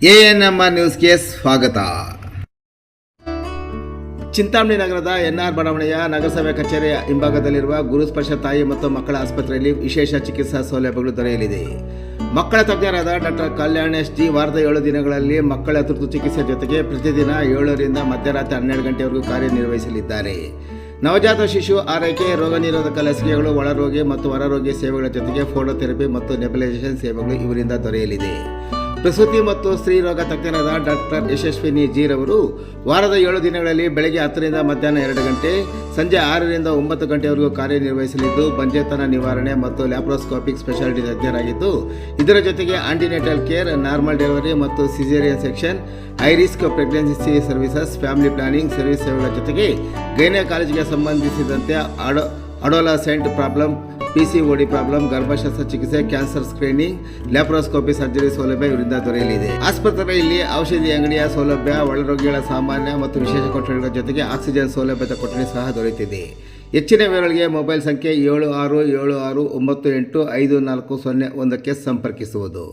ANMR ನ್ಯೂಸ್ಗೆ ಸ್ವಾಗತ. ಚಿಂತಾಮಣಿ ನಗರದ ಎನ್ಆರ್ ಬಡಾವಣೆಯ ನಗರಸಭೆ ಕಚೇರಿಯ ಹಿಂಭಾಗದಲ್ಲಿರುವ ಗುರುಸ್ಪರ್ಶ ತಾಯಿ ಮತ್ತು ಮಕ್ಕಳ ಆಸ್ಪತ್ರೆಯಲ್ಲಿ ವಿಶೇಷ ಚಿಕಿತ್ಸಾ ಸೌಲಭ್ಯಗಳು ದೊರೆಯಲಿದೆ. ಮಕ್ಕಳ ತಜ್ಞರಾದ ಡಾಕ್ಟರ್ ಕಲ್ಯಾಣ್ ಎಸ್ ಜಿ ವಾರದ 7 ದಿನಗಳಲ್ಲಿ ಮಕ್ಕಳ ತುರ್ತು ಚಿಕಿತ್ಸೆ ಜೊತೆಗೆ ಪ್ರತಿದಿನ 7ರಿಂದ ಮಧ್ಯರಾತ್ರಿ 12 ಗಂಟೆವರೆಗೂ ಕಾರ್ಯನಿರ್ವಹಿಸಲಿದ್ದಾರೆ. ನವಜಾತ ಶಿಶು ಆರೈಕೆ, ರೋಗ ನಿರೋಧಕ ಲಸಿಕೆಗಳು, ಒಳರೋಗಿ ಮತ್ತು ಹೊರರೋಗಿ ಸೇವೆಗಳ ಜೊತೆಗೆ ಫೋಟೋಥೆರಪಿ ಮತ್ತು ನೆಬುಲೈಸೇಷನ್ ಸೇವೆಗಳು ಇವರಿಂದ ದೊರೆಯಲಿದೆ. ಪ್ರಸೂತಿ ಮತ್ತು ಸ್ತ್ರೀ ರೋಗ ತಜ್ಞರಾದ ಡಾಕ್ಟರ್ ಯಶಸ್ವಿನಿ ಜಿ ರವರು ವಾರದ 7 ದಿನಗಳಲ್ಲಿ ಬೆಳಗ್ಗೆ 10ರಿಂದ ಮಧ್ಯಾಹ್ನ 2 ಗಂಟೆ, ಸಂಜೆ 6ರಿಂದ 9 ಗಂಟೆವರೆಗೂ ಕಾರ್ಯನಿರ್ವಹಿಸಲಿದ್ದು ಬಂಜೆತನ ನಿವಾರಣೆ ಮತ್ತು ಲ್ಯಾಪ್ರೋಸ್ಕೋಪಿಕ್ ಸ್ಪೆಷಾಲಿಟಿ ತಜ್ಞರಾಗಿದ್ದು, ಇದರ ಜೊತೆಗೆ ಆಂಟಿನೇಟಲ್ ಕೇರ್, ನಾರ್ಮಲ್ ಡೆಲಿವರಿ ಮತ್ತು caesarean section, high risk pregnancy services, family planning service ಸೇವೆಗಳ ಜೊತೆಗೆ ಗೈನಕಾಲಜಿಗೆ ಸಂಬಂಧಿಸಿದಂತೆ ಅಡೋಲಸೆಂಟ್ ಪ್ರಾಬ್ಲಮ್, PCOD ಪ್ರಾಬ್ಲಮ್, ಗರ್ಭಶಸ್ತ್ರ ಚಿಕಿತ್ಸೆ, ಕ್ಯಾನ್ಸರ್ ಸ್ಕ್ರೀನಿಂಗ್, ಲ್ಯಾಪ್ರೋಸ್ಕೋಪಿ ಸರ್ಜರಿ ಸೌಲಭ್ಯ ಇವರಿಂದ ದೊರೆಯಲಿದೆ. ಆಸ್ಪತ್ರೆಯಲ್ಲಿ ಔಷಧಿ ಅಂಗಡಿಯ ಸೌಲಭ್ಯ, ಒಳರೋಗಿಗಳ ಸಾಮಾನ್ಯ ಮತ್ತು ವಿಶೇಷ ಕೊಠಡಿಗಳ ಜೊತೆಗೆ ಆಕ್ಸಿಜನ್ ಸೌಲಭ್ಯದ ಕೊಠಡಿ ಸಹ ದೊರೆಯುತ್ತಿದೆ. ಹೆಚ್ಚಿನ ವಿವರಗಳಿಗೆ ಮೊಬೈಲ್ ಸಂಖ್ಯೆ 7676985401ಕ್ಕೆ ಸಂಪರ್ಕಿಸುವುದು.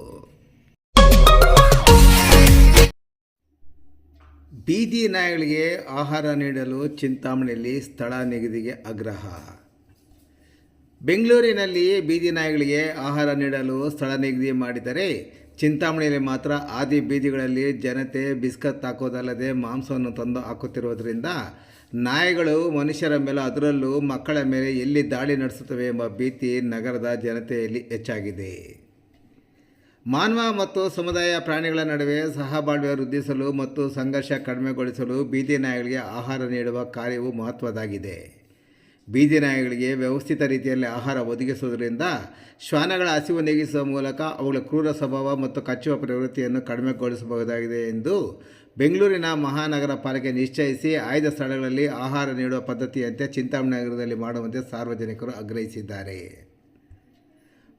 ಬೀದಿ ನಾಯಿಗಳಿಗೆ ಆಹಾರ ನೀಡಲು ಚಿಂತಾಮಣಿಯಲ್ಲಿ ಸ್ಥಳ ನಿಗದಿಗೆ ಆಗ್ರಹ. ಬೆಂಗಳೂರಿನಲ್ಲಿ ಬೀದಿ ನಾಯಿಗಳಿಗೆ ಆಹಾರ ನೀಡಲು ಸ್ಥಳ ನಿಗದಿ ಮಾಡಿದರೆ ಚಿಂತಾಮಣಿಯಲ್ಲಿ ಮಾತ್ರ ಆದಿ ಬೀದಿಗಳಲ್ಲಿ ಜನತೆ ಬಿಸ್ಕತ್ ಹಾಕೋದಲ್ಲದೆ ಮಾಂಸವನ್ನು ತಂದು ಹಾಕುತ್ತಿರುವುದರಿಂದ ನಾಯಿಗಳು ಮನುಷ್ಯರ ಮೇಲೆ, ಅದರಲ್ಲೂ ಮಕ್ಕಳ ಮೇಲೆ ಎಲ್ಲಿ ದಾಳಿ ನಡೆಸುತ್ತವೆ ಎಂಬ ಭೀತಿ ನಗರದ ಜನತೆಯಲ್ಲಿ ಹೆಚ್ಚಾಗಿದೆ. ಮಾನವ ಮತ್ತು ಸಮುದಾಯ ಪ್ರಾಣಿಗಳ ನಡುವೆ ಸಹಬಾಳ್ವೆ ವೃದ್ಧಿಸಲು ಮತ್ತು ಸಂಘರ್ಷ ಕಡಿಮೆಗೊಳಿಸಲು ಬೀದಿ ನಾಯಿಗಳಿಗೆ ಆಹಾರ ನೀಡುವ ಕಾರ್ಯವು ಮಹತ್ವದ್ದಾಗಿದೆ. ಬೀದಿ ನಾಯಿಗಳಿಗೆ ವ್ಯವಸ್ಥಿತ ರೀತಿಯಲ್ಲಿ ಆಹಾರ ಒದಗಿಸುವುದರಿಂದ ಶ್ವಾನಗಳ ಹಸಿವು ನೀಗಿಸುವ ಮೂಲಕ ಅವುಗಳ ಕ್ರೂರ ಸ್ವಭಾವ ಮತ್ತು ಕಚ್ಚುವ ಪ್ರವೃತ್ತಿಯನ್ನು ಕಡಿಮೆಗೊಳಿಸಬಹುದಾಗಿದೆ ಎಂದು ಬೆಂಗಳೂರಿನ ಮಹಾನಗರ ಪಾಲಿಕೆ ನಿಶ್ಚಯಿಸಿ ಆಯ್ದ ಸ್ಥಳಗಳಲ್ಲಿ ಆಹಾರ ನೀಡುವ ಪದ್ಧತಿಯಂತೆ ಚಿಂತಾಮಣಿ ನಗರದಲ್ಲಿ ಮಾಡುವಂತೆ ಸಾರ್ವಜನಿಕರು ಆಗ್ರಹಿಸಿದ್ದಾರೆ.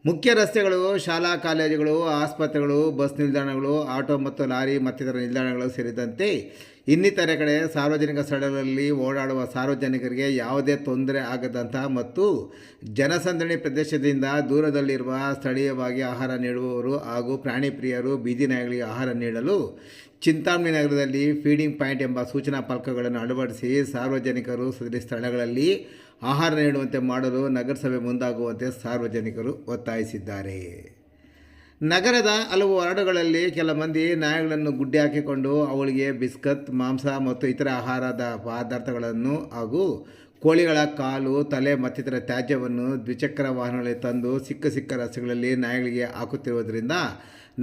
ಮುಖ್ಯ ರಸ್ತೆಗಳು, ಶಾಲಾ ಕಾಲೇಜುಗಳು, ಆಸ್ಪತ್ರೆಗಳು, ಬಸ್ ನಿಲ್ದಾಣಗಳು, ಆಟೋ ಮತ್ತು ಲಾರಿ ಮತ್ತಿತರ ನಿಲ್ದಾಣಗಳು ಸೇರಿದಂತೆ ಇನ್ನಿತರೆ ಕಡೆ ಸಾರ್ವಜನಿಕ ಸ್ಥಳಗಳಲ್ಲಿ ಓಡಾಡುವ ಸಾರ್ವಜನಿಕರಿಗೆ ಯಾವುದೇ ತೊಂದರೆ ಆಗದಂತಹ ಮತ್ತು ಜನಸಂದಣಿ ಪ್ರದೇಶದಿಂದ ದೂರದಲ್ಲಿರುವ ಸ್ಥಳೀಯವಾಗಿ ಆಹಾರ ನೀಡುವವರು ಹಾಗೂ ಪ್ರಾಣಿ ಪ್ರಿಯರು ಬೀದಿ ನಾಯಿಗಳಿಗೆ ಆಹಾರ ನೀಡಲು ಚಿಂತಾಮಣಿ ನಗರದಲ್ಲಿ ಫೀಡಿಂಗ್ ಪಾಯಿಂಟ್ ಎಂಬ ಸೂಚನಾ ಫಲಕಗಳನ್ನು ಅಳವಡಿಸಿ ಸಾರ್ವಜನಿಕರು ಸದರಿ ಸ್ಥಳಗಳಲ್ಲಿ ಆಹಾರ ನೀಡುವಂತೆ ಮಾಡಲು ನಗರಸಭೆ ಮುಂದಾಗುವಂತೆ ಸಾರ್ವಜನಿಕರು ಒತ್ತಾಯಿಸಿದ್ದಾರೆ. ನಗರದ ಹಲವು ವಾರ್ಡುಗಳಲ್ಲಿ ಕೆಲ ಮಂದಿ ನಾಯಿಗಳನ್ನು ಗುಡ್ಡೆ ಹಾಕಿಕೊಂಡು ಅವುಗಳಿಗೆ ಬಿಸ್ಕತ್, ಮಾಂಸ ಮತ್ತು ಇತರ ಆಹಾರದ ಪದಾರ್ಥಗಳನ್ನು ಹಾಗೂ ಕೋಳಿಗಳ ಕಾಲು, ತಲೆ ಮತ್ತಿತರ ತ್ಯಾಜ್ಯವನ್ನು ದ್ವಿಚಕ್ರ ವಾಹನಗಳಲ್ಲಿ ತಂದು ಸಿಕ್ಕ ರಸ್ತೆಗಳಲ್ಲಿ ನಾಯಿಗಳಿಗೆ ಹಾಕುತ್ತಿರುವುದರಿಂದ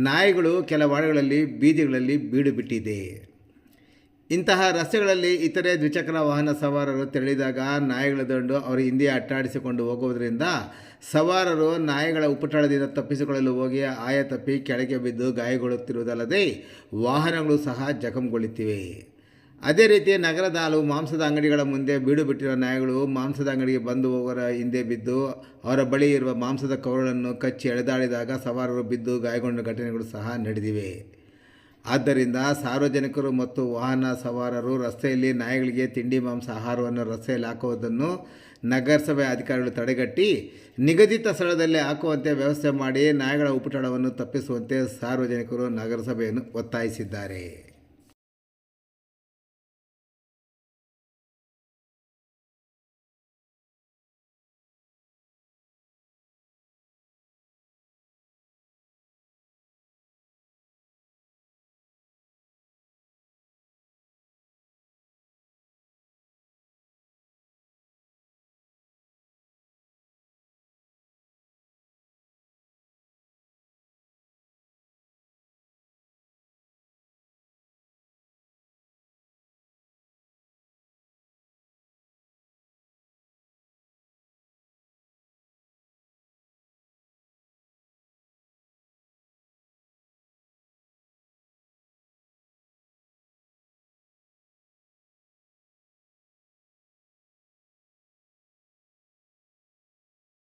ನಾಯಿಗಳು ಕೆಲ ವಾರ್ಡುಗಳಲ್ಲಿ ಬೀದಿಗಳಲ್ಲಿ ಬೀಡು ಬಿಟ್ಟಿದೆ. ಇಂತಹ ರಸ್ತೆಗಳಲ್ಲಿ ಇತರೆ ದ್ವಿಚಕ್ರ ವಾಹನ ಸವಾರರು ತೆರಳಿದಾಗ ನಾಯಿಗಳ ದಂಡು ಅವರ ಹಿಂದೆ ಅಟ್ಟಾಡಿಸಿಕೊಂಡು ಹೋಗುವುದರಿಂದ ಸವಾರರು ನಾಯಿಗಳ ಉಪಟಳದಿಂದ ತಪ್ಪಿಸಿಕೊಳ್ಳಲು ಹೋಗಿ ಆಯ ತಪ್ಪಿ ಕೆಳಗೆ ಬಿದ್ದು ಗಾಯಗೊಳ್ಳುತ್ತಿರುವುದಲ್ಲದೆ ವಾಹನಗಳು ಸಹ ಜಖಂಗೊಳ್ಳುತ್ತಿವೆ. ಅದೇ ರೀತಿ ನಗರದ ಹಲವು ಮಾಂಸದ ಅಂಗಡಿಗಳ ಮುಂದೆ ಬೀಡು ಬಿಟ್ಟಿರುವ ನಾಯಿಗಳು ಮಾಂಸದ ಅಂಗಡಿಗೆ ಬಂದು ಹೋಗೋರ ಹಿಂದೆ ಬಿದ್ದು ಅವರ ಬಳಿ ಇರುವ ಮಾಂಸದ ಕವರುಗಳನ್ನು ಕಚ್ಚಿ ಎಳೆದಾಡಿದಾಗ ಸವಾರರು ಬಿದ್ದು ಗಾಯಗೊಂಡ ಘಟನೆಗಳು ಸಹ ನಡೆದಿವೆ. ಆದ್ದರಿಂದ ಸಾರ್ವಜನಿಕರು ಮತ್ತು ವಾಹನ ಸವಾರರು ರಸ್ತೆಯಲ್ಲಿ ನಾಯಿಗಳಿಗೆ ತಿಂಡಿ, ಮಾಂಸ, ಆಹಾರವನ್ನು ರಸ್ತೆಯಲ್ಲಿ ಹಾಕುವುದನ್ನು ನಗರಸಭೆ ಅಧಿಕಾರಿಗಳು ತಡೆಗಟ್ಟಿ ನಿಗದಿತ ಸ್ಥಳದಲ್ಲಿ ಹಾಕುವಂತೆ ವ್ಯವಸ್ಥೆ ಮಾಡಿ ನಾಯಿಗಳ ಉಪಟಳವನ್ನು ತಪ್ಪಿಸುವಂತೆ ಸಾರ್ವಜನಿಕರು ನಗರಸಭೆಯನ್ನು ಒತ್ತಾಯಿಸಿದ್ದಾರೆ.